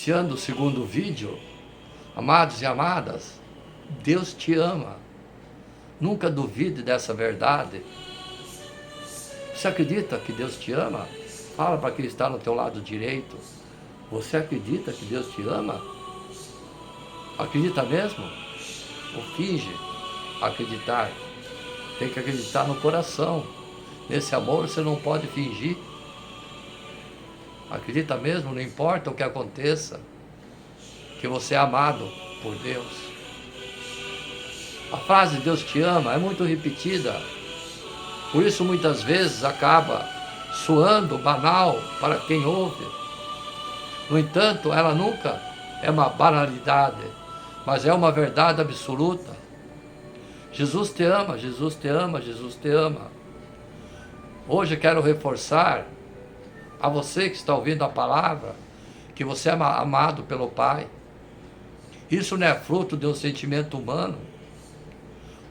iniciando o segundo vídeo, amados e amadas, Deus te ama. Nunca duvide dessa verdade. Você acredita que Deus te ama? Fala para quem está no teu lado direito. Você acredita que Deus te ama? Acredita mesmo? Ou finge acreditar? Tem que acreditar no coração. Nesse amor você não pode fingir. Acredita mesmo, não importa o que aconteça, que você é amado por Deus. A frase Deus te ama é muito repetida, por isso muitas vezes acaba soando banal para quem ouve. No entanto, ela nunca é uma banalidade, mas é uma verdade absoluta. Jesus te ama, Jesus te ama, Jesus te ama. Hoje eu quero reforçar a você que está ouvindo a palavra, que você é amado pelo Pai. Isso não é fruto de um sentimento humano,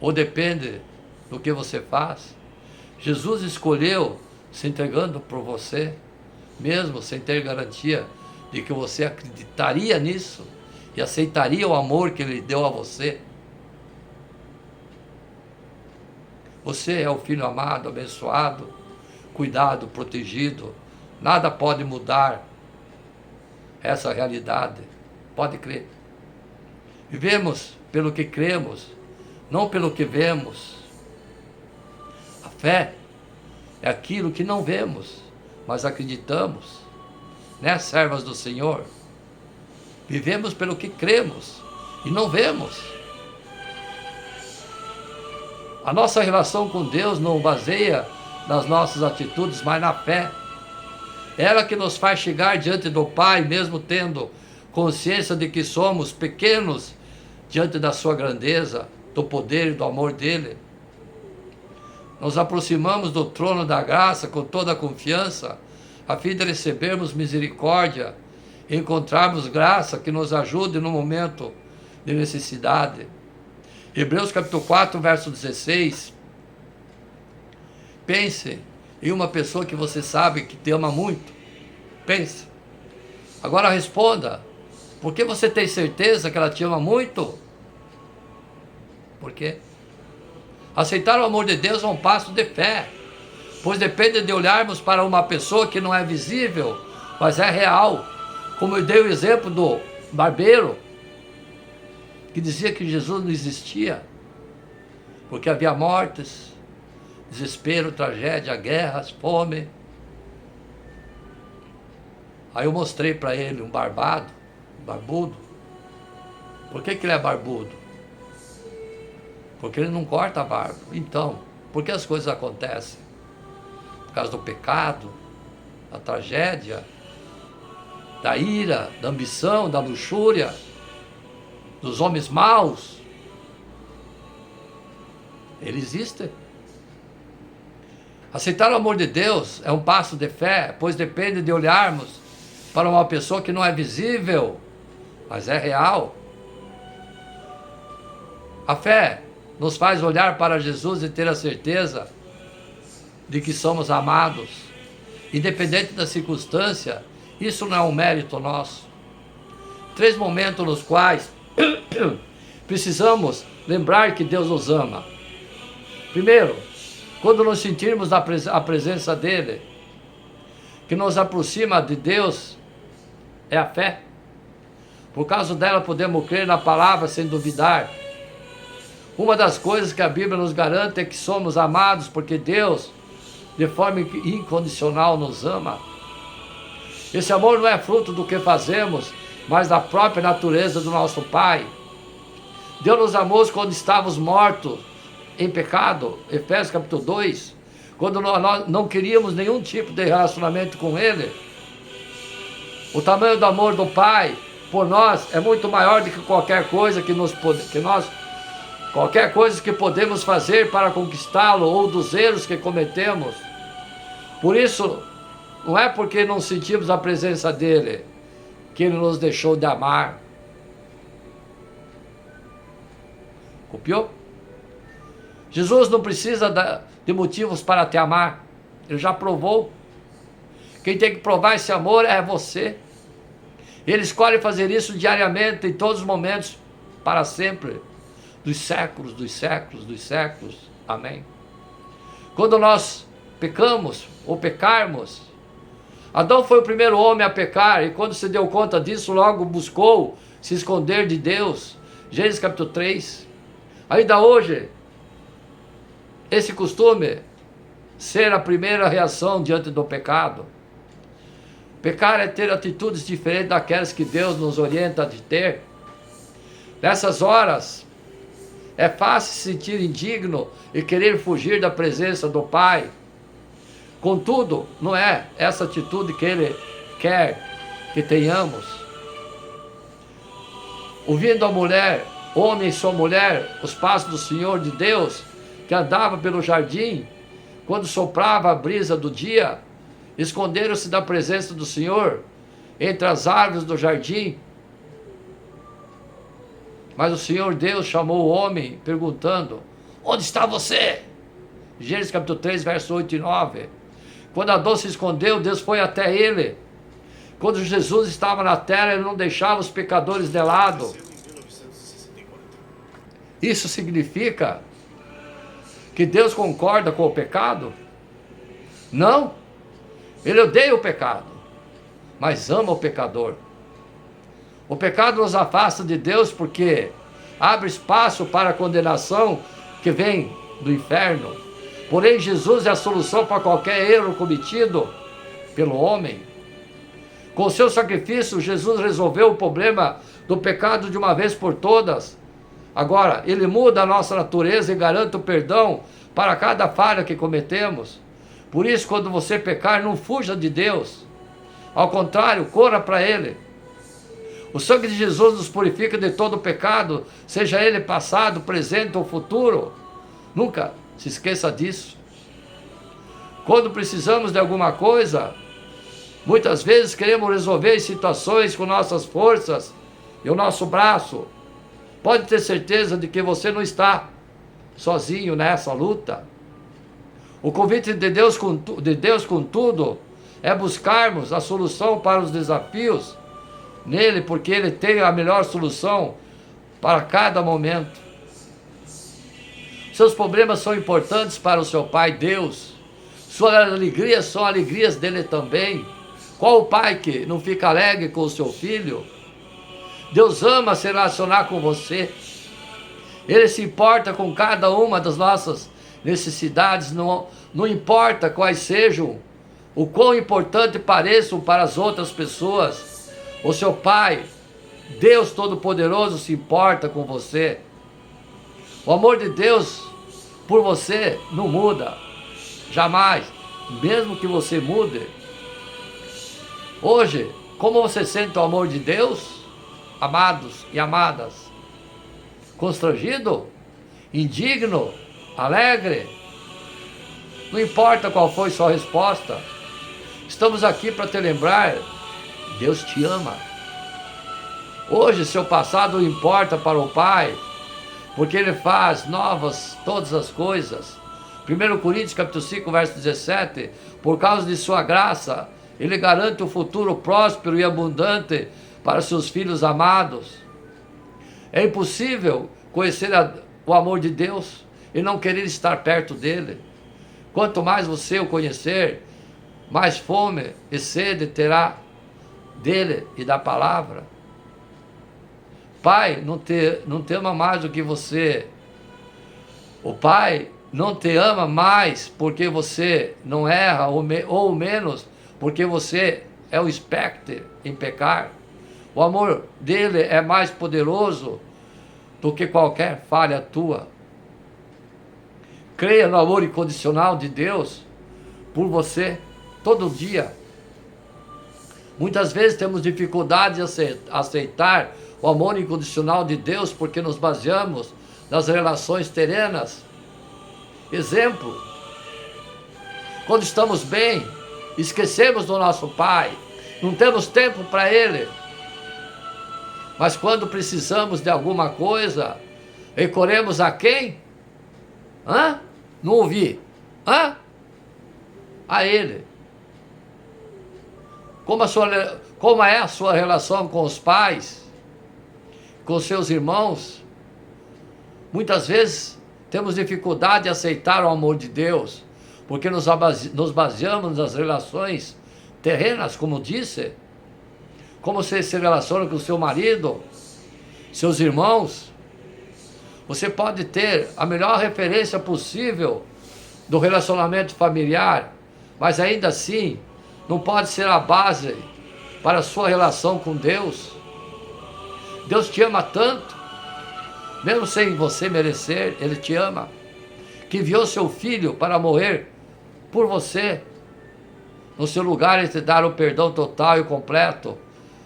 ou depende do que você faz. Jesus escolheu se entregando por você, mesmo sem ter garantia de que você acreditaria nisso e aceitaria o amor que Ele deu a você. Você é o filho amado, abençoado, cuidado, protegido. Nada pode mudar essa realidade. Pode crer. Vivemos pelo que cremos, não pelo que vemos. A fé é aquilo que não vemos, mas acreditamos. Né, servas do Senhor? Vivemos pelo que cremos e não vemos. A nossa relação com Deus não baseia nas nossas atitudes, mas na fé. Ela que nos faz chegar diante do Pai, mesmo tendo consciência de que somos pequenos diante da sua grandeza, do poder e do amor dele. Nos aproximamos do trono da graça com toda a confiança, a fim de recebermos misericórdia e encontrarmos graça que nos ajude no momento de necessidade. Hebreus capítulo 4, verso 16. Pense em uma pessoa que você sabe que te ama muito. Pense. Agora responda. Por que você tem certeza que ela te ama muito? Por quê? Aceitar o amor de Deus é um passo de fé, pois depende de olharmos para uma pessoa que não é visível, mas é real. Como eu dei o exemplo do barbeiro, que dizia que Jesus não existia, porque havia mortes, desespero, tragédia, guerras, fome. Aí eu mostrei para ele um barbudo. Por que ele é barbudo? Porque ele não corta a barba. Então, por que as coisas acontecem? Por causa do pecado, da tragédia, da ira, da ambição, da luxúria, dos homens maus. Ele existe. Aceitar o amor de Deus é um passo de fé, pois depende de olharmos para uma pessoa que não é visível, mas é real. A fé nos faz olhar para Jesus e ter a certeza de que somos amados, independente da circunstância. Isso não é um mérito nosso. 3 momentos nos quais precisamos lembrar que Deus nos ama. Primeiro, quando nos sentirmos a presença dele, que nos aproxima de Deus, é a fé. Por causa dela podemos crer na palavra sem duvidar. Uma das coisas que a Bíblia nos garante é que somos amados porque Deus, de forma incondicional, nos ama. Esse amor não é fruto do que fazemos, mas da própria natureza do nosso Pai. Deus nos amou quando estávamos mortos em pecado, Efésios capítulo 2, quando nós não queríamos nenhum tipo de relacionamento com Ele. O tamanho do amor do Pai por nós é muito maior do que qualquer coisa qualquer coisa que podemos fazer para conquistá-lo ou dos erros que cometemos. Por isso, não é porque não sentimos a presença dele que ele nos deixou de amar. Copiou? Jesus não precisa de motivos para te amar. Ele já provou. Quem tem que provar esse amor é você. Ele escolhe fazer isso diariamente, em todos os momentos, para sempre, dos séculos, dos séculos, dos séculos. Amém. Quando nós pecamos ou pecarmos, Adão foi o primeiro homem a pecar, e quando se deu conta disso, logo buscou se esconder de Deus. Gênesis capítulo 3. Ainda hoje, esse costume ser a primeira reação diante do pecado. Pecar é ter atitudes diferentes daquelas que Deus nos orienta de ter. Nessas horas, é fácil se sentir indigno e querer fugir da presença do Pai. Contudo, não é essa atitude que Ele quer que tenhamos. Ouvindo a mulher, homem e sua mulher, os passos do Senhor de Deus, que andava pelo jardim, quando soprava a brisa do dia, esconderam-se da presença do Senhor entre as árvores do jardim. Mas o Senhor Deus chamou o homem, perguntando: onde está você? Gênesis capítulo 3, versos 8 e 9. Quando Adão se escondeu, Deus foi até ele. Quando Jesus estava na terra, ele não deixava os pecadores de lado. Isso significa que Deus concorda com o pecado? Não. Ele odeia o pecado, mas ama o pecador. O pecado nos afasta de Deus porque abre espaço para a condenação que vem do inferno. Porém, Jesus é a solução para qualquer erro cometido pelo homem. Com o seu sacrifício, Jesus resolveu o problema do pecado de uma vez por todas. Agora, Ele muda a nossa natureza e garante o perdão para cada falha que cometemos. Por isso, quando você pecar, não fuja de Deus. Ao contrário, corra para Ele. O sangue de Jesus nos purifica de todo o pecado, seja ele passado, presente ou futuro. Nunca se esqueça disso. Quando precisamos de alguma coisa, muitas vezes queremos resolver situações com nossas forças e o nosso braço. Pode ter certeza de que você não está sozinho nessa luta. O convite de Deus, contudo, é buscarmos a solução para os desafios nele, porque Ele tem a melhor solução para cada momento. Seus problemas são importantes para o seu Pai Deus. Suas alegrias são alegrias dele também. Qual o pai que não fica alegre com o seu filho? Deus ama se relacionar com você. Ele se importa com cada uma das nossas necessidades, não importa quais sejam, o quão importante pareçam para as outras pessoas. O seu Pai, Deus Todo-Poderoso, se importa com você. O amor de Deus por você não muda, jamais, mesmo que você mude. Hoje, como você sente o amor de Deus, amados e amadas? Constrangido? Indigno? Alegre? Não importa qual foi sua resposta, estamos aqui para te lembrar: Deus te ama. Hoje seu passado não importa para o Pai, porque Ele faz novas todas as coisas. 1 Coríntios capítulo 5, verso 17, por causa de sua graça, Ele garante um futuro próspero e abundante para seus filhos amados. É impossível conhecer o amor de Deus e não querer estar perto dEle. Quanto mais você o conhecer, mais fome e sede terá dele e da palavra. Pai não te ama mais do que você. O Pai não te ama mais porque você não erra, ou menos porque você é o expert em pecar. O amor dele é mais poderoso do que qualquer falha tua. Creia no amor incondicional de Deus por você todo dia. Muitas vezes temos dificuldade de aceitar o amor incondicional de Deus porque nos baseamos nas relações terrenas. Exemplo: quando estamos bem, esquecemos do nosso Pai, não temos tempo para Ele. Mas quando precisamos de alguma coisa, recorremos a quem? Não ouvi. A Ele. Como é a sua relação com os pais, com seus irmãos? Muitas vezes temos dificuldade de aceitar o amor de Deus, porque nos baseamos nas relações terrenas, como disse. Como você se relaciona com o seu marido, seus irmãos. Você pode ter a melhor referência possível do relacionamento familiar, mas ainda assim não pode ser a base para a sua relação com Deus. Deus te ama tanto, mesmo sem você merecer, Ele te ama, que enviou seu Filho para morrer por você, no seu lugar, e te dar o perdão total e completo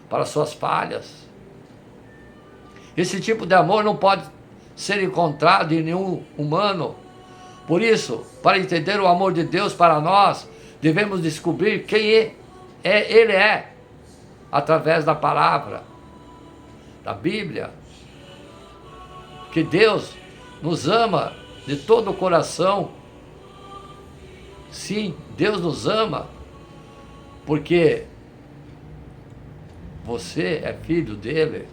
para suas falhas. Esse tipo de amor não pode ser encontrado em nenhum humano. Por isso, para entender o amor de Deus para nós, devemos descobrir quem Ele é, através da palavra, da Bíblia. Que Deus nos ama de todo o coração. Sim, Deus nos ama, porque você é filho dele.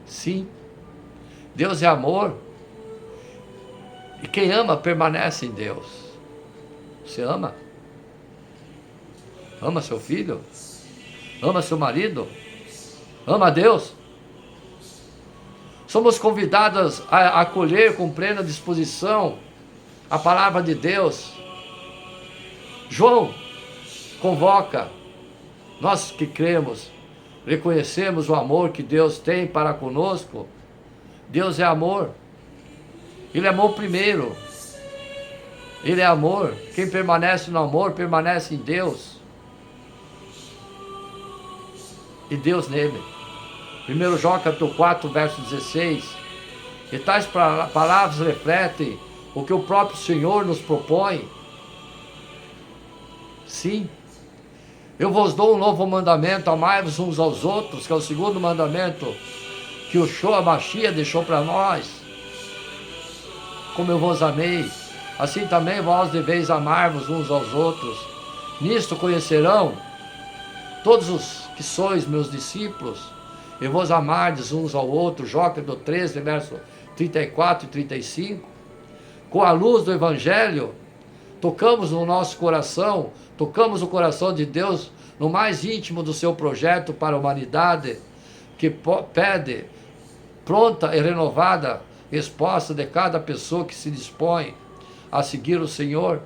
Sim, Deus é amor. E quem ama permanece em Deus. Você ama? Ama seu filho? Ama seu marido? Ama Deus? Somos convidados a acolher com plena disposição a palavra de Deus. João convoca nós que cremos, reconhecemos o amor que Deus tem para conosco. Deus é amor. Ele amou primeiro. Ele é amor. Quem permanece no amor, permanece em Deus. E Deus nele. 1 João capítulo 4, verso 16. E tais palavras refletem o que o próprio Senhor nos propõe. Sim. Eu vos dou um novo mandamento, amai-vos uns aos outros, que é o segundo mandamento que o Yeshua Mashiach deixou para nós. Como eu vos amei, assim também vós deveis amar-vos uns aos outros. Nisto conhecerão todos os que sois meus discípulos, e vos amardes uns ao outro. Jó capítulo 13, verso 34 e 35. Com a luz do Evangelho, tocamos no nosso coração, tocamos o coração de Deus no mais íntimo do seu projeto para a humanidade, que pede pronta e renovada resposta de cada pessoa que se dispõe a seguir o Senhor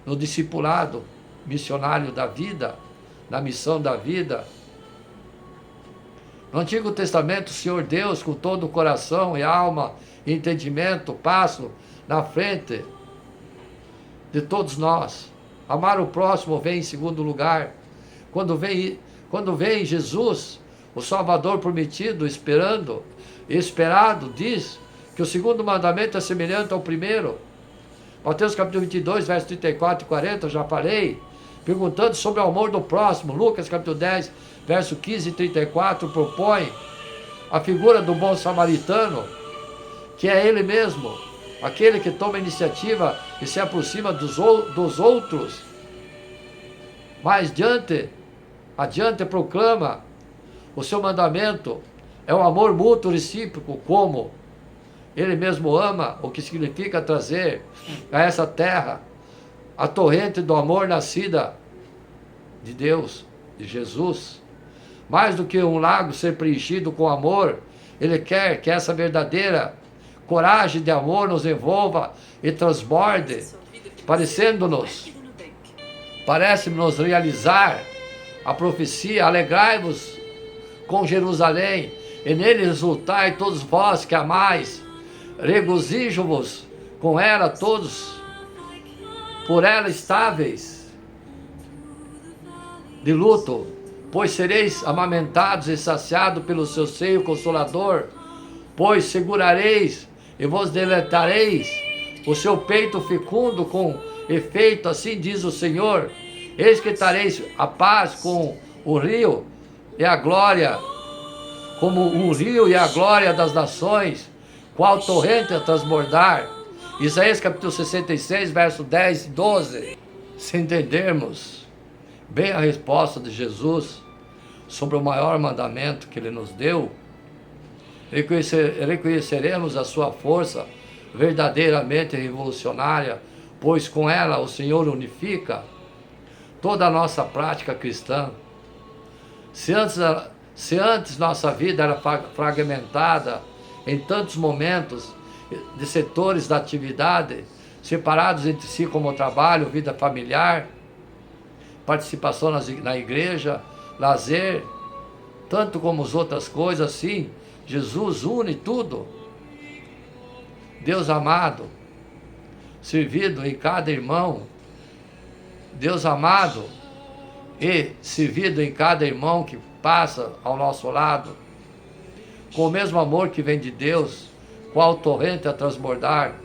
no discipulado missionário da vida, na missão da vida. No Antigo Testamento, o Senhor Deus, com todo o coração e alma e entendimento, passa na frente de todos nós. Amar o próximo vem em segundo lugar. Quando vem Jesus, o Salvador prometido, esperado, diz que o segundo mandamento é semelhante ao primeiro. Mateus capítulo 22, verso 34 e 40, já falei, perguntando sobre o amor do próximo. Lucas capítulo 10, verso 15 e 34, propõe a figura do bom samaritano, que é ele mesmo, aquele que toma a iniciativa e se aproxima dos outros. Mais adiante proclama o seu mandamento, é o amor mútuo recíproco, como ele mesmo ama, o que significa trazer a essa terra a torrente do amor nascida de Deus, de Jesus. Mais do que um lago ser preenchido com amor, Ele quer que essa verdadeira coragem de amor nos envolva e transborde, parece-nos realizar a profecia: alegrai-vos com Jerusalém, e nele exultai todos vós que amais, regozijo-vos com ela todos, por ela estáveis de luto, pois sereis amamentados e saciados pelo seu seio consolador, pois segurareis e vos deletareis o seu peito fecundo com efeito, assim diz o Senhor. Eis que estareis a paz com o rio e a glória, como um rio e a glória das nações, qual torrente a transbordar. Isaías capítulo 66, verso 10 e 12. Se entendermos bem a resposta de Jesus sobre o maior mandamento que Ele nos deu, reconheceremos a sua força verdadeiramente revolucionária, pois com ela o Senhor unifica toda a nossa prática cristã. Se antes nossa vida era fragmentada em tantos momentos de setores da atividade, separados entre si como trabalho, vida familiar, participação na igreja, lazer, tanto como as outras coisas, assim, Jesus une tudo. Deus amado, servido em cada irmão, Deus amado e servido em cada irmão que passa ao nosso lado, com o mesmo amor que vem de Deus, qual torrente a transbordar.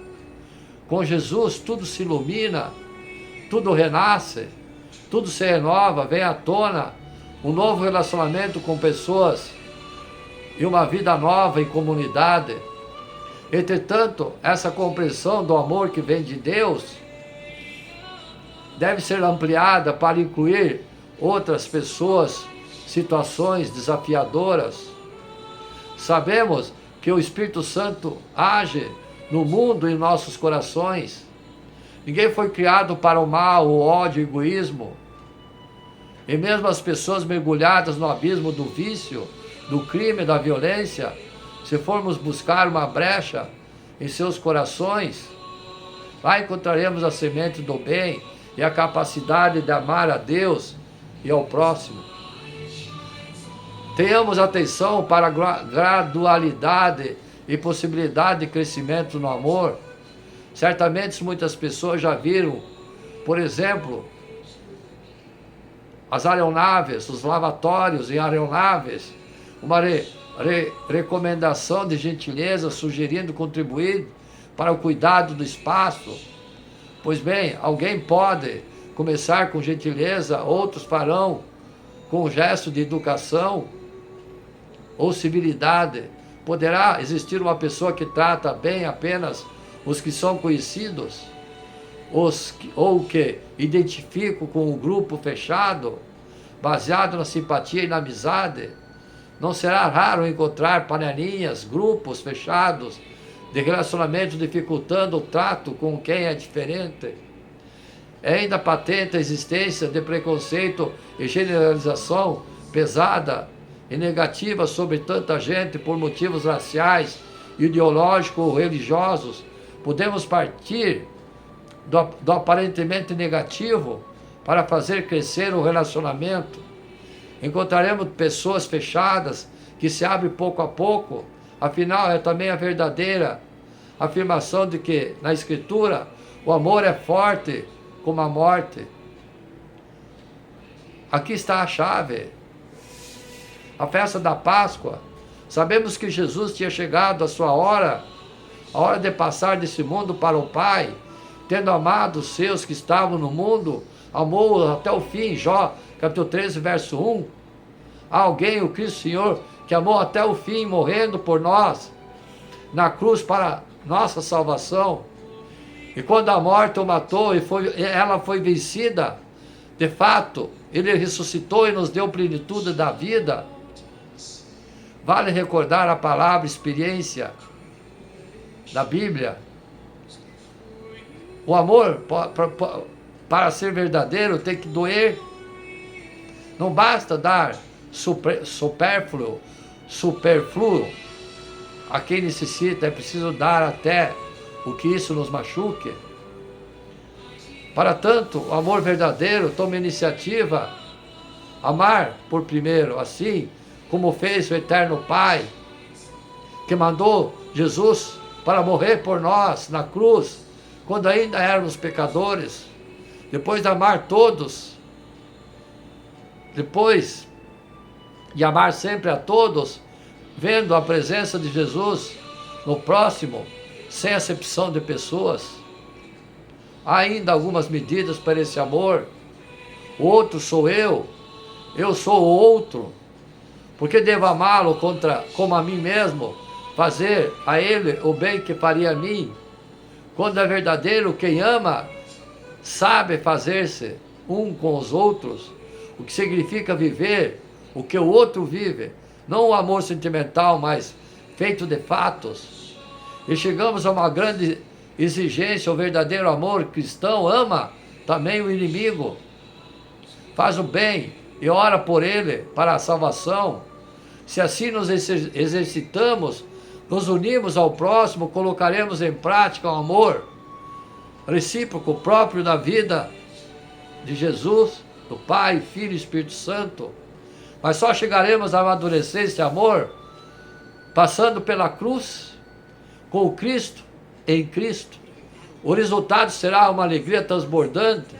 Com Jesus tudo se ilumina, tudo renasce, tudo se renova, vem à tona um novo relacionamento com pessoas e uma vida nova em comunidade. Entretanto, essa compreensão do amor que vem de Deus deve ser ampliada para incluir outras pessoas, situações desafiadoras. Sabemos que o Espírito Santo age no mundo e em nossos corações. Ninguém foi criado para o mal, o ódio, o egoísmo. E mesmo as pessoas mergulhadas no abismo do vício, do crime, da violência, se formos buscar uma brecha em seus corações, lá encontraremos a semente do bem e a capacidade de amar a Deus e ao próximo. Tenhamos atenção para a gradualidade e possibilidade de crescimento no amor. Certamente muitas pessoas já viram, por exemplo, as aeronaves, os lavatórios em aeronaves, uma recomendação de gentileza sugerindo contribuir para o cuidado do espaço. Pois bem, alguém pode começar com gentileza, outros farão com um gesto de educação ou civilidade. Poderá existir uma pessoa que trata bem apenas os que são conhecidos, ou que identificam com o grupo fechado, baseado na simpatia e na amizade. Não será raro encontrar panelinhas, grupos fechados de relacionamento dificultando o trato com quem é diferente. É ainda patente a existência de preconceito e generalização pesada e negativa sobre tanta gente por motivos raciais, ideológicos ou religiosos. Podemos partir do aparentemente negativo para fazer crescer o relacionamento. Encontraremos pessoas fechadas que se abrem pouco a pouco. Afinal, é também a verdadeira afirmação de que, na Escritura, o amor é forte como a morte. Aqui está a chave. A festa da Páscoa. Sabemos que Jesus tinha chegado à sua hora, a hora de passar desse mundo para o Pai, tendo amado os seus que estavam no mundo, amou até o fim. Jó, capítulo 13, verso 1. Há alguém, o Cristo Senhor, que amou até o fim, morrendo por nós, na cruz para nossa salvação. E quando a morte o matou e ela foi vencida, de fato, Ele ressuscitou e nos deu plenitude da vida. Vale recordar a palavra experiência da Bíblia. O amor, para ser verdadeiro, tem que doer. Não basta dar supérfluo a quem necessita, é preciso dar até o que isso nos machuque. Para tanto, o amor verdadeiro toma iniciativa, amar por primeiro, assim como fez o eterno Pai, que mandou Jesus para morrer por nós na cruz, quando ainda éramos pecadores. Depois de amar todos, depois de amar sempre a todos, vendo a presença de Jesus no próximo, sem acepção de pessoas. Há ainda algumas medidas para esse amor. O outro sou eu sou o outro. Porque devo amá-lo como a mim mesmo, fazer a ele o bem que faria a mim. Quando é verdadeiro, quem ama sabe fazer-se um com os outros, o que significa viver o que o outro vive, não o amor sentimental, mas feito de fatos. E chegamos a uma grande exigência: o verdadeiro amor cristão ama também o inimigo, faz o bem e ora por ele para a salvação. Se assim nos exercitamos, nos unimos ao próximo, colocaremos em prática o amor recíproco próprio da vida de Jesus, do Pai, Filho e Espírito Santo. Mas só chegaremos a amadurecer esse amor passando pela cruz, com o Cristo, em Cristo. O resultado será uma alegria transbordante.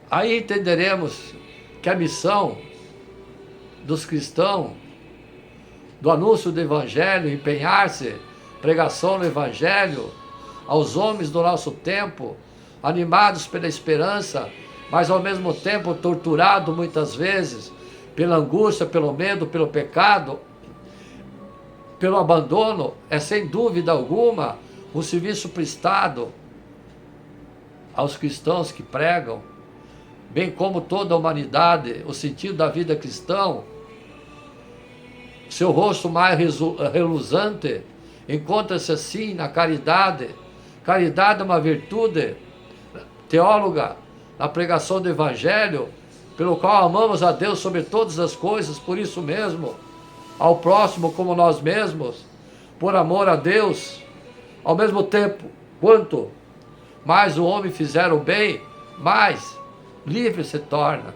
Aí entenderemos que a missão dos cristãos, do anúncio do Evangelho, empenhar-se, pregação do Evangelho, aos homens do nosso tempo, animados pela esperança, mas ao mesmo tempo torturados muitas vezes pela angústia, pelo medo, pelo pecado, pelo abandono, é sem dúvida alguma um serviço prestado aos cristãos que pregam, bem como toda a humanidade. O sentido da vida cristã, seu rosto mais reluzante, encontra-se assim na caridade. Caridade é uma virtude teóloga na pregação do Evangelho, pelo qual amamos a Deus sobre todas as coisas, por isso mesmo, ao próximo como nós mesmos, por amor a Deus. Ao mesmo tempo, quanto mais o homem fizer o bem, mais livre se torna.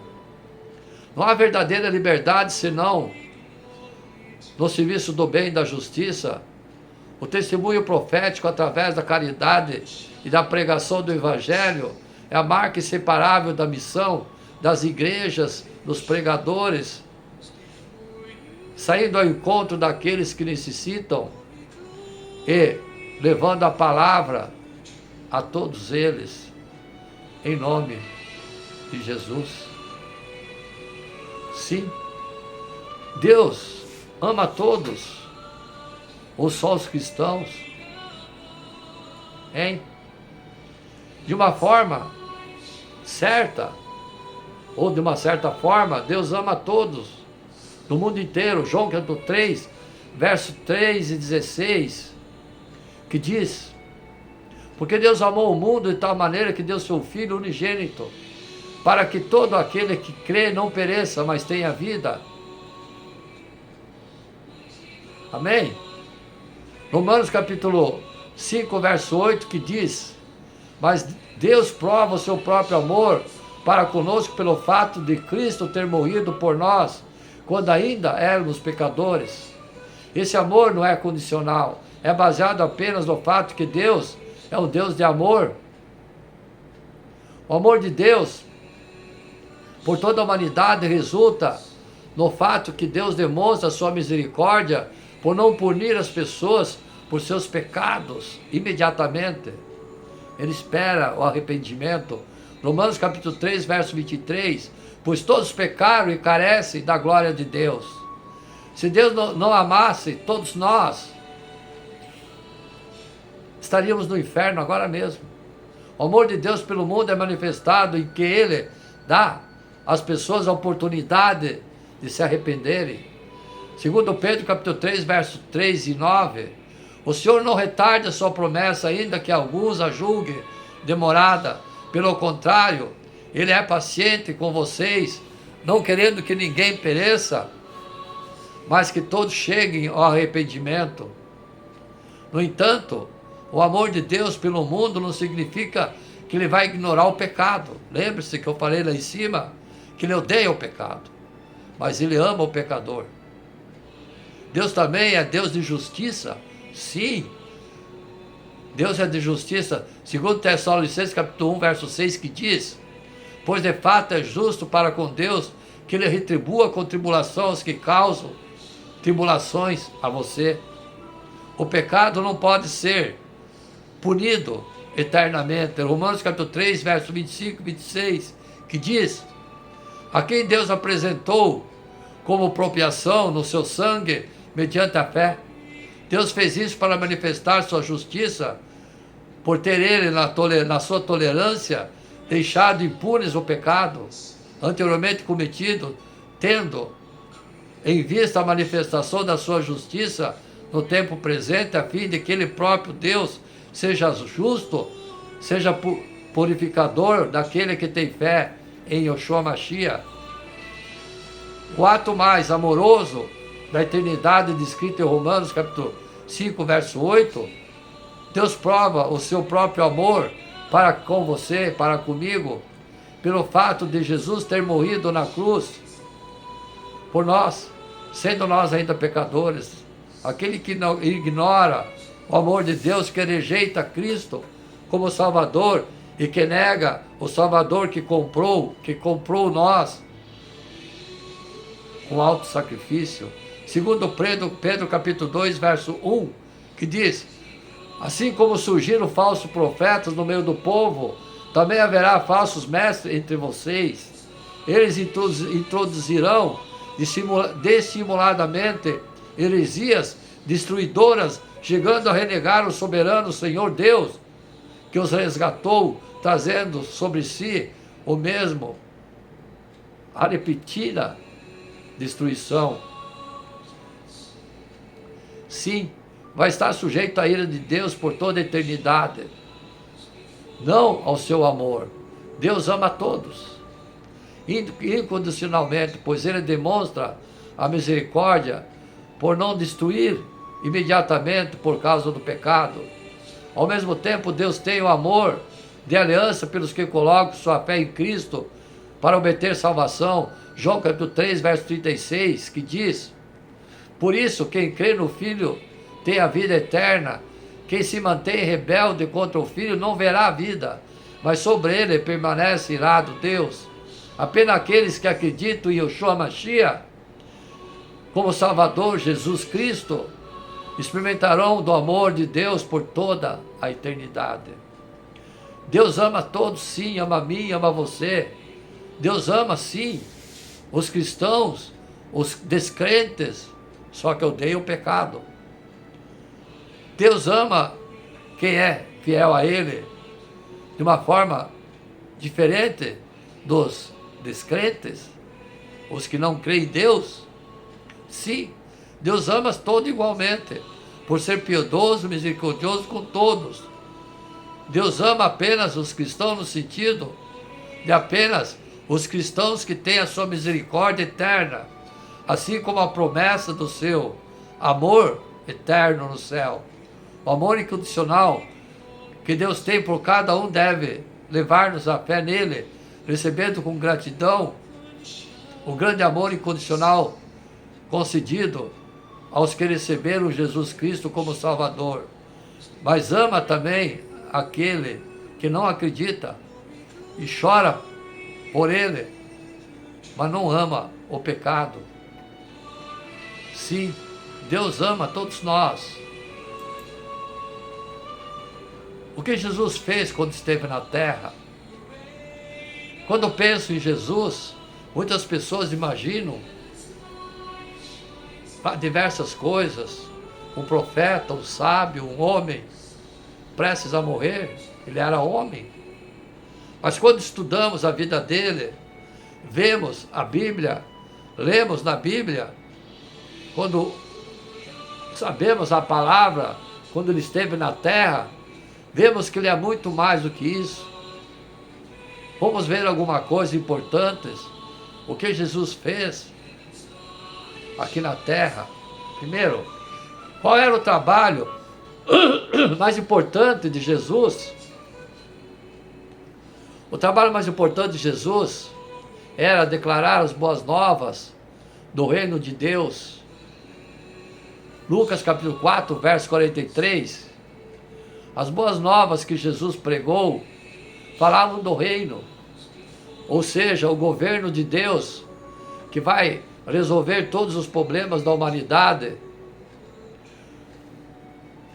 Não há verdadeira liberdade senão no serviço do bem e da justiça. O testemunho profético através da caridade e da pregação do Evangelho é a marca inseparável da missão das igrejas, dos pregadores, saindo ao encontro daqueles que necessitam e levando a palavra a todos eles, em nome de Jesus. Sim, Deus ama a todos, ou só os cristãos? Hein? De uma forma certa, ou de uma certa forma, Deus ama a todos, do mundo inteiro. João capítulo 3, verso 3 e 16, que diz: porque Deus amou o mundo de tal maneira que deu seu Filho unigênito, para que todo aquele que crê não pereça, mas tenha vida. Amém? Romanos capítulo 5, verso 8, que diz: mas Deus prova o seu próprio amor para conosco pelo fato de Cristo ter morrido por nós, quando ainda éramos pecadores. Esse amor não é condicional, é baseado apenas no fato que Deus é um Deus de amor. O amor de Deus por toda a humanidade resulta no fato que Deus demonstra sua misericórdia por não punir as pessoas por seus pecados imediatamente. Ele espera o arrependimento. Romanos capítulo 3, verso 23, pois todos pecaram e carecem da glória de Deus. Se Deus não amasse todos nós, estaríamos no inferno agora mesmo. O amor de Deus pelo mundo é manifestado em que Ele dá às pessoas a oportunidade de se arrependerem. Segundo Pedro capítulo 3, verso 3 e 9, o Senhor não retarda sua promessa, ainda que alguns a julguem demorada. Pelo contrário, Ele é paciente com vocês, não querendo que ninguém pereça, mas que todos cheguem ao arrependimento. No entanto, o amor de Deus pelo mundo não significa que Ele vai ignorar o pecado. Lembre-se que eu falei lá em cima, que Ele odeia o pecado, mas Ele ama o pecador. Deus também é Deus de justiça. Sim, Deus é de justiça. Segundo Tessalonicenses capítulo 1, verso 6, que diz: pois de fato é justo para com Deus que Ele retribua com tribulação aos que causam tribulações a você. O pecado não pode ser punido eternamente. Romanos capítulo 3, verso 25 e 26, que diz: a quem Deus apresentou como propiação no seu sangue mediante a fé. Deus fez isso para manifestar sua justiça por ter ele, na sua tolerância, deixado impunes o pecado anteriormente cometido, tendo em vista a manifestação da sua justiça no tempo presente, a fim de que ele próprio, Deus, seja justo, seja purificador daquele que tem fé em Yoshua Mashiach. O ato mais amoroso da eternidade descrito em Romanos capítulo 5, verso 8, Deus prova o seu próprio amor para com você, para comigo, pelo fato de Jesus ter morrido na cruz por nós, sendo nós ainda pecadores. Aquele que não ignora o amor de Deus, que rejeita Cristo como Salvador e que nega o Salvador que comprou nós com alto sacrifício. Segundo Pedro capítulo 2, verso 1, que diz: assim como surgiram falsos profetas no meio do povo, também haverá falsos mestres entre vocês. Eles introduzirão dissimuladamente heresias destruidoras, chegando a renegar o soberano Senhor Deus, que os resgatou, trazendo sobre si o mesmo a repetida destruição. Sim, vai estar sujeito à ira de Deus por toda a eternidade, não ao seu amor. Deus ama a todos incondicionalmente, pois ele demonstra a misericórdia por não destruir imediatamente por causa do pecado. Ao mesmo tempo, Deus tem o amor de aliança pelos que colocam sua fé em Cristo para obter salvação. João capítulo 3, verso 36, que diz: por isso, quem crê no Filho tem a vida eterna. Quem se mantém rebelde contra o Filho não verá a vida, mas sobre ele permanece irado Deus. Apenas aqueles que acreditam em Yoshua Mashiach como Salvador, Jesus Cristo, experimentarão do amor de Deus por toda a eternidade. Deus ama todos, sim, ama a mim, ama você. Deus ama, sim, os cristãos, os descrentes, só que odeia o pecado. Deus ama quem é fiel a Ele de uma forma diferente dos descrentes, os que não creem em Deus. Sim, Deus ama todos igualmente, por ser piedoso, misericordioso com todos. Deus ama apenas os cristãos no sentido de apenas os cristãos que têm a sua misericórdia eterna, assim como a promessa do seu amor eterno no céu. O amor incondicional que Deus tem por cada um deve levar-nos à fé nele, recebendo com gratidão o grande amor incondicional concedido aos que receberam Jesus Cristo como Salvador. Mas ama também aquele que não acredita e chora por ele, mas não ama o pecado. Sim, Deus ama todos nós. O que Jesus fez quando esteve na terra? Quando eu penso em Jesus, muitas pessoas imaginam diversas coisas, um profeta, um sábio, um homem prestes a morrer. Ele era homem. Mas quando estudamos a vida dele, vemos a Bíblia, lemos na Bíblia, quando sabemos a palavra, quando ele esteve na terra, vemos que ele é muito mais do que isso. Vamos ver alguma coisa importante, o que Jesus fez aqui na terra. Primeiro, qual era o trabalho mais importante de Jesus? O trabalho mais importante de Jesus era declarar as boas novas do reino de Deus. Lucas capítulo 4, verso 43. As boas novas que Jesus pregou falavam do reino, ou seja, o governo de Deus, que vai resolver todos os problemas da humanidade.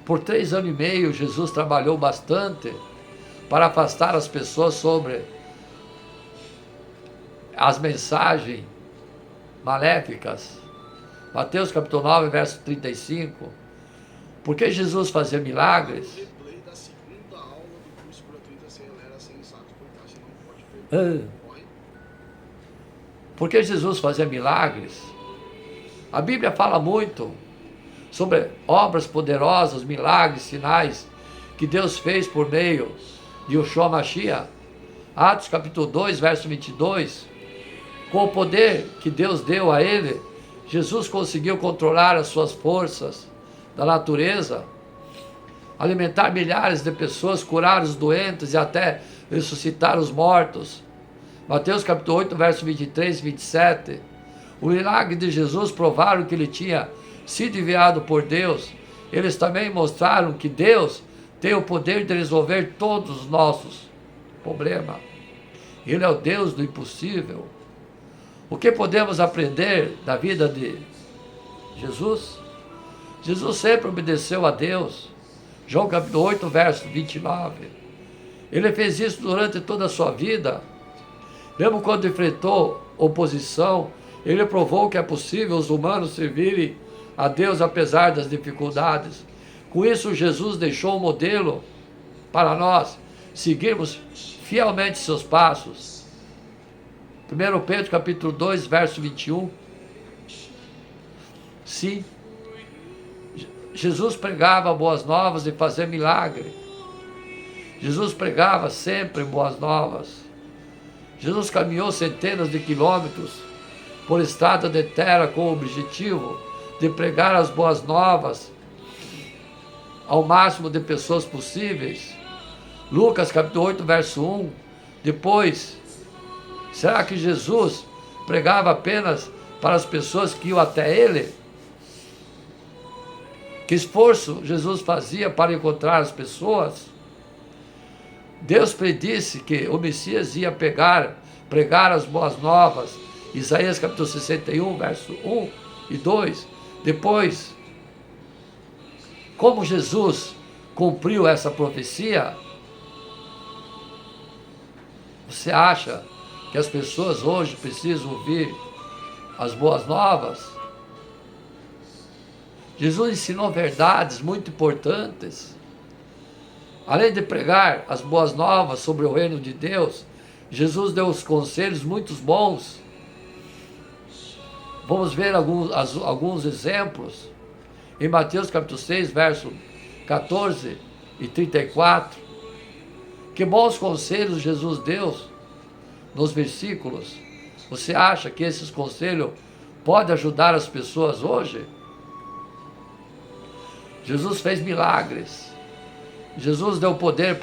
Por 3 anos e meio, Jesus trabalhou bastante para afastar as pessoas sobre as mensagens maléficas. Mateus capítulo 9, verso 35. Porque Jesus fazia milagres? Porque Jesus fazia milagres. A Bíblia fala muito sobre obras poderosas, milagres, sinais que Deus fez por meio de Yeshua Mashiach. Atos capítulo 2, verso 22. Com o poder que Deus deu a ele, Jesus conseguiu controlar as suas forças da natureza, alimentar milhares de pessoas, curar os doentes e até ressuscitar os mortos. Mateus capítulo 8, verso 23 e 27. O milagre de Jesus provaram que ele tinha sido enviado por Deus. Eles também mostraram que Deus tem o poder de resolver todos os nossos problemas. Ele é o Deus do impossível. O que podemos aprender da vida de Jesus? Jesus sempre obedeceu a Deus. João capítulo 8, verso 29. Ele fez isso durante toda a sua vida. Mesmo quando enfrentou oposição, ele provou que é possível os humanos servirem a Deus apesar das dificuldades. Com isso, Jesus deixou um modelo para nós seguirmos fielmente seus passos. 1 Pedro capítulo 2, verso 21. Sim, Jesus pregava boas novas e fazia milagre. Jesus pregava sempre boas novas. Jesus caminhou centenas de quilômetros por estrada de terra com o objetivo de pregar as boas novas ao máximo de pessoas possíveis. Lucas capítulo 8, verso 1. Depois, será que Jesus pregava apenas para as pessoas que iam até ele? Que esforço Jesus fazia para encontrar as pessoas? Deus predisse que o Messias ia pregar as boas novas. Isaías capítulo 61, verso 1 e 2. Depois, como Jesus cumpriu essa profecia? Você acha que as pessoas hoje precisam ouvir as boas novas? Jesus ensinou verdades muito importantes. Além de pregar as boas novas sobre o reino de Deus, Jesus deu os conselhos muito bons. Vamos ver alguns exemplos. Em Mateus capítulo 6, verso 14 e 34. Que bons conselhos Jesus deu nos versículos. Você acha que esses conselhos podem ajudar as pessoas hoje? Jesus fez milagres. Deus deu poder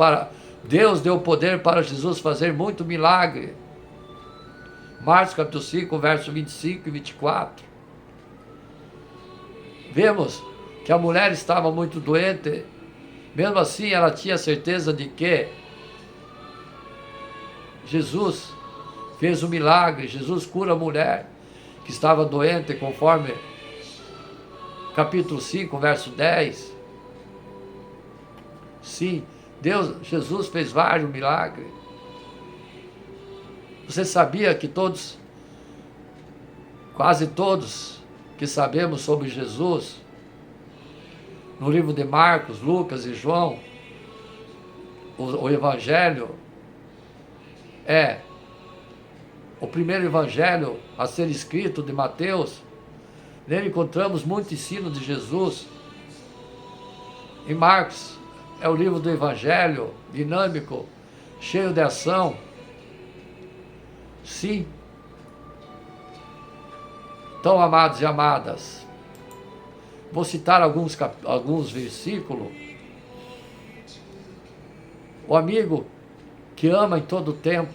para Jesus fazer muito milagre. Marcos capítulo 5, verso 25 e 24. Vemos que a mulher estava muito doente. Mesmo assim, ela tinha certeza de que Jesus fez um milagre. Jesus cura a mulher que estava doente, conforme capítulo 5, verso 10. Sim, Jesus fez vários milagres. Você sabia que quase todos que sabemos sobre Jesus, no livro de Marcos, Lucas e João, o Evangelho é o primeiro Evangelho a ser escrito de Mateus. Nele encontramos muito ensino de Jesus. Em Marcos é o livro do Evangelho, dinâmico, cheio de ação. Sim. Então, amados e amadas, vou citar alguns versículos. O amigo que ama em todo tempo.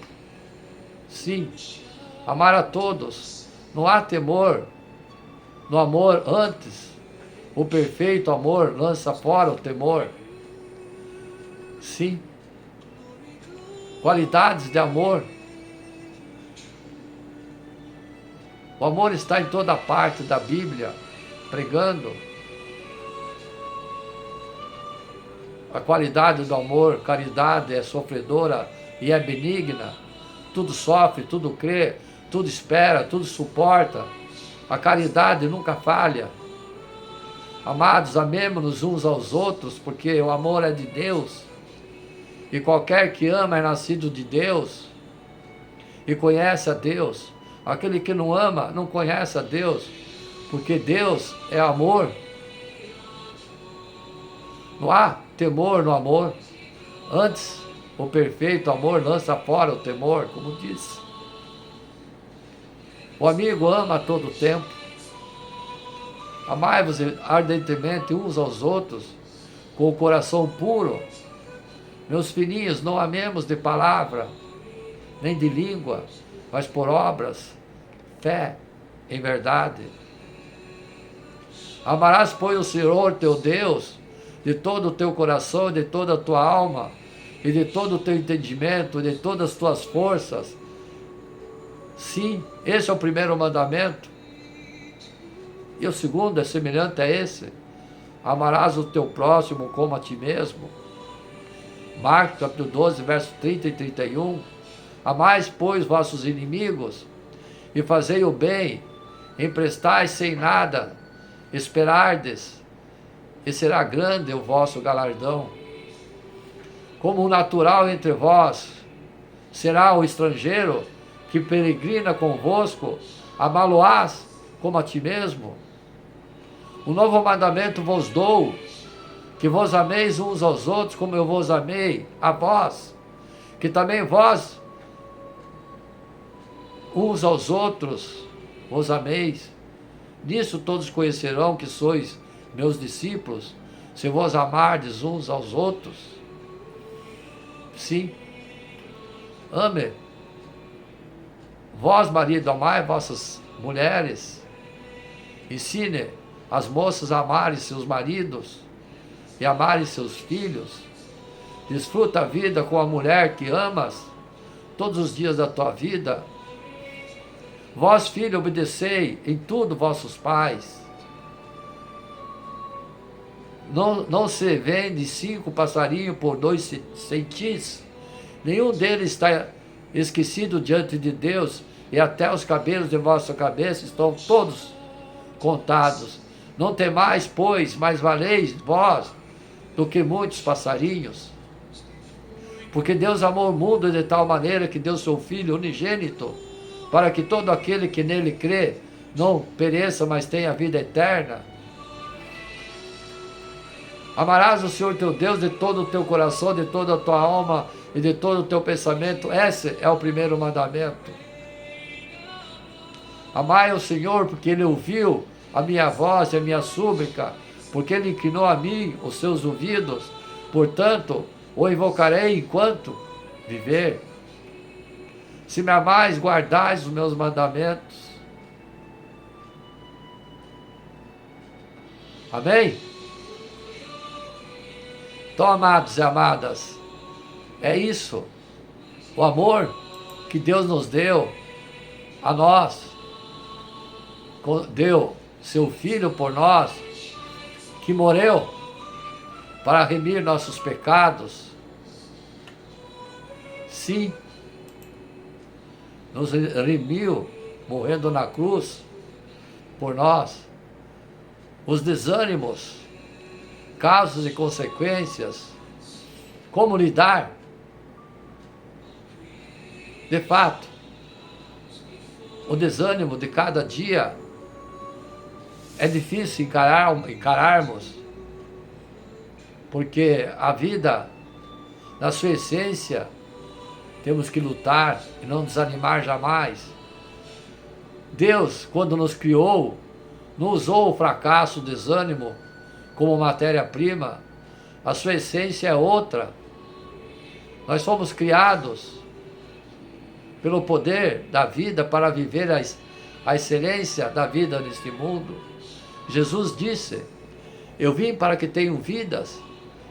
Sim, amar a todos. Não há temor no amor, antes o perfeito amor lança fora o temor. Sim. Qualidades de amor. O amor está em toda parte da Bíblia, pregando a qualidade do amor. Caridade é sofredora e é benigna. Tudo sofre, tudo crê, tudo espera, tudo suporta. A caridade nunca falha. Amados, amemo-nos uns aos outros, porque o amor é de Deus. E qualquer que ama é nascido de Deus. e conhece a Deus. Aquele que não ama não conhece a Deus, porque Deus é amor. Não há temor no amor. Antes, o perfeito amor lança fora o temor, como diz. O amigo ama a todo tempo. Amai-vos ardentemente uns aos outros, com o coração puro. Meus filhinhos, não amemos de palavra, nem de língua, mas por obras, fé em verdade. Amarás, pois, o Senhor teu Deus de todo o teu coração, de toda a tua alma, e de todo o teu entendimento, de todas as tuas forças. Sim, esse é o primeiro mandamento. E o segundo é semelhante a esse: amarás o teu próximo como a ti mesmo. Marcos capítulo 12, versos 30 e 31. Amais, pois, vossos inimigos, e fazei o bem, emprestais sem nada, esperardes, e será grande o vosso galardão. Como o natural entre vós será o estrangeiro que peregrina convosco, amá-lo-ás como a ti mesmo. Um novo mandamento vos dou, que vos ameis uns aos outros como eu vos amei a vós, que também vós uns aos outros vos ameis. Nisso todos conhecerão que sois meus discípulos, se vos amardes uns aos outros. Sim, ame. Vós, marido, amai vossas mulheres. Ensine as moças a amarem seus maridos e amarem seus filhos. Desfruta a vida com a mulher que amas todos os dias da tua vida. Vós, filho, obedecei em tudo vossos pais. Não se vende 5 passarinhos por 2 centis. Nenhum deles está esquecido diante de Deus, e até os cabelos de vossa cabeça estão todos contados. Não temais, pois, mais valeis vós do que muitos passarinhos. Porque Deus amou o mundo de tal maneira que deu seu Filho unigênito, para que todo aquele que nele crê não pereça, mas tenha vida eterna. Amarás o Senhor teu Deus de todo o teu coração, de toda a tua alma e de todo o teu pensamento. Esse é o primeiro mandamento. Amai o Senhor, porque Ele ouviu a minha voz e a minha súplica, porque Ele inclinou a mim os seus ouvidos. Portanto, o invocarei enquanto viver. Se me amais, guardais os meus mandamentos. Amém? Então, amados e amadas, é isso, o amor que Deus nos deu a nós, deu seu Filho por nós, que morreu para remir nossos pecados. Sim, nos remiu, morrendo na cruz por nós. Os desânimos, causas e consequências, como lidar. De fato, o desânimo de cada dia é difícil encararmos, porque a vida, na sua essência, temos que lutar e não desanimar jamais. Deus, quando nos criou, não usou o fracasso, o desânimo como matéria-prima. A sua essência é outra. Nós fomos criados pelo poder da vida para viver a excelência da vida neste mundo. Jesus disse: eu vim para que tenham vidas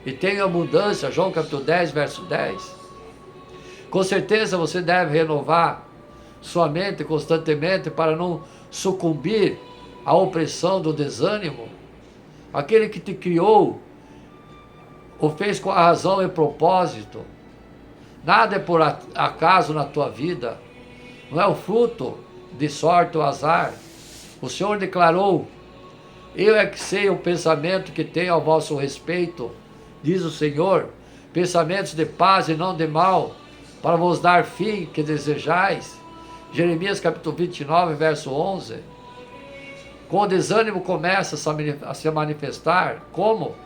e tenham abundância. João capítulo 10, verso 10. Com certeza você deve renovar sua mente constantemente para não sucumbir à opressão do desânimo. Aquele que te criou o fez com a razão e propósito. Nada é por acaso na tua vida. Não é o fruto de sorte ou azar. O Senhor declarou: eu é que sei o pensamento que tenho ao vosso respeito, diz o Senhor, pensamentos de paz e não de mal, para vos dar fim que desejais. Jeremias capítulo 29, verso 11. Quando o desânimo começa a se manifestar, como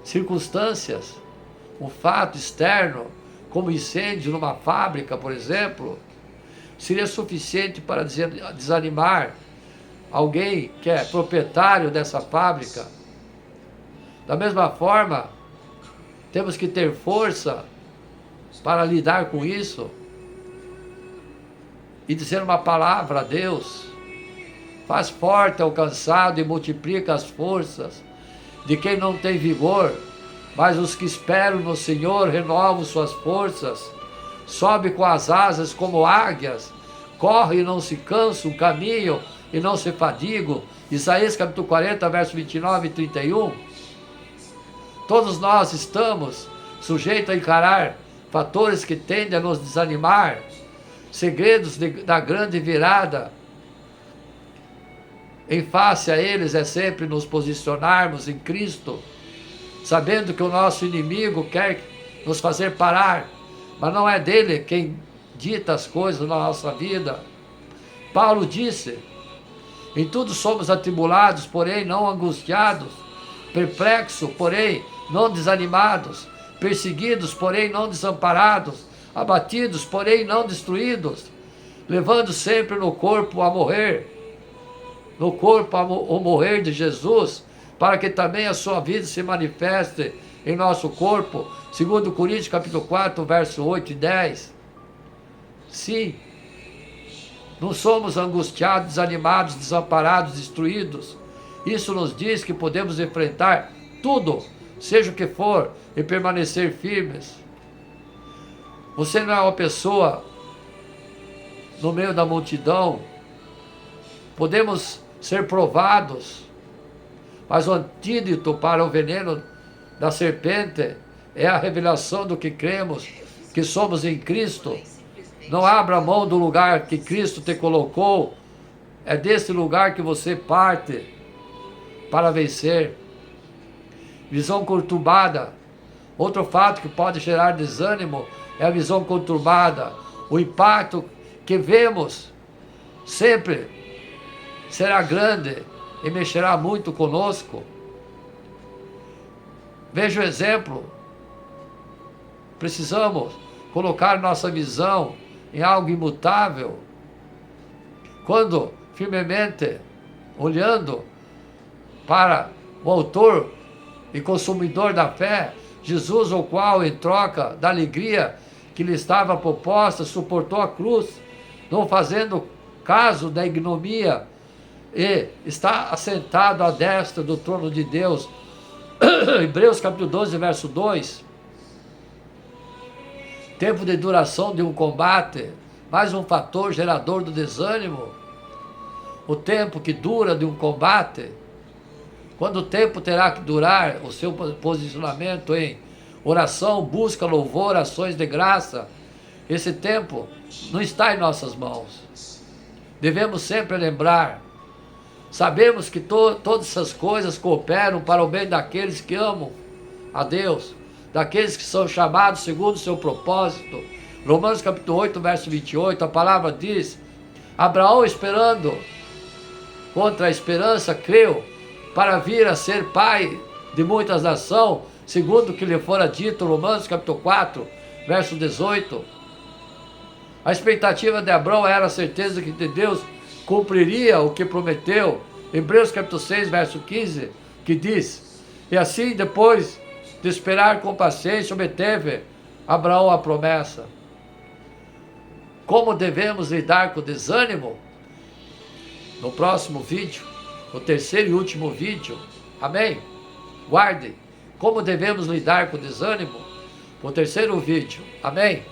circunstâncias, um fato externo, como incêndio numa fábrica, por exemplo, seria suficiente para desanimar alguém que é proprietário dessa fábrica. Da mesma forma, temos que ter força para lidar com isso e dizer uma palavra a Deus. Faz forte ao cansado e multiplica as forças de quem não tem vigor, mas os que esperam no Senhor renovam suas forças, sobe com as asas como águias, corre e não se cansam, caminham e não se fadigam. Isaías capítulo 40, verso 29 e 31. Todos nós estamos sujeitos a encarar fatores que tendem a nos desanimar, segredos da grande virada. Em face a eles é sempre nos posicionarmos em Cristo, sabendo que o nosso inimigo quer nos fazer parar, mas não é dele quem dita as coisas na nossa vida. Paulo disse: em tudo somos atribulados, porém não angustiados, perplexos, porém não desanimados, perseguidos, porém não desamparados, abatidos, porém não destruídos, levando sempre no corpo a morrer, o morrer de Jesus, para que também a sua vida se manifeste em nosso corpo, segundo Coríntios capítulo 4, verso 8 e 10. Sim, não somos angustiados, desanimados, desamparados, destruídos. Isso nos diz que podemos enfrentar tudo, seja o que for, e permanecer firmes. Você não é uma pessoa no meio da multidão. Podemos ser provados, mas o antídoto para o veneno da serpente é a revelação do que cremos, que somos em Cristo. Não abra mão do lugar que Cristo te colocou. É desse lugar que você parte para vencer. Visão conturbada. Outro fato que pode gerar desânimo é a visão conturbada. O impacto que vemos sempre será grande e mexerá muito conosco. Veja o exemplo. Precisamos colocar nossa visão em algo imutável. Quando firmemente olhando para o autor e consumidor da fé, Jesus, o qual em troca da alegria que lhe estava proposta, suportou a cruz, não fazendo caso da ignomia, e está assentado à destra do trono de Deus. Hebreus capítulo 12, verso 2. Tempo de duração de um combate, mais um fator gerador do desânimo. O tempo que dura de um combate. Quando o tempo terá que durar, o seu posicionamento em oração, busca, louvor, ações de graça, esse tempo não está em nossas mãos. Devemos sempre lembrar. Sabemos que todas essas coisas cooperam para o bem daqueles que amam a Deus, daqueles que são chamados segundo o seu propósito. Romanos capítulo 8, verso 28, a palavra diz: Abraão, esperando contra a esperança, creu para vir a ser pai de muitas nações, segundo o que lhe fora dito. Romanos capítulo 4, verso 18. A expectativa de Abraão era a certeza de que Deus cumpriria o que prometeu. Hebreus capítulo 6, verso 15, que diz: e assim, depois de esperar com paciência, obteve Abraão a promessa. Como devemos lidar com o desânimo? No próximo vídeo, no terceiro e último vídeo, amém? Guardem como devemos lidar com o desânimo no terceiro vídeo, amém?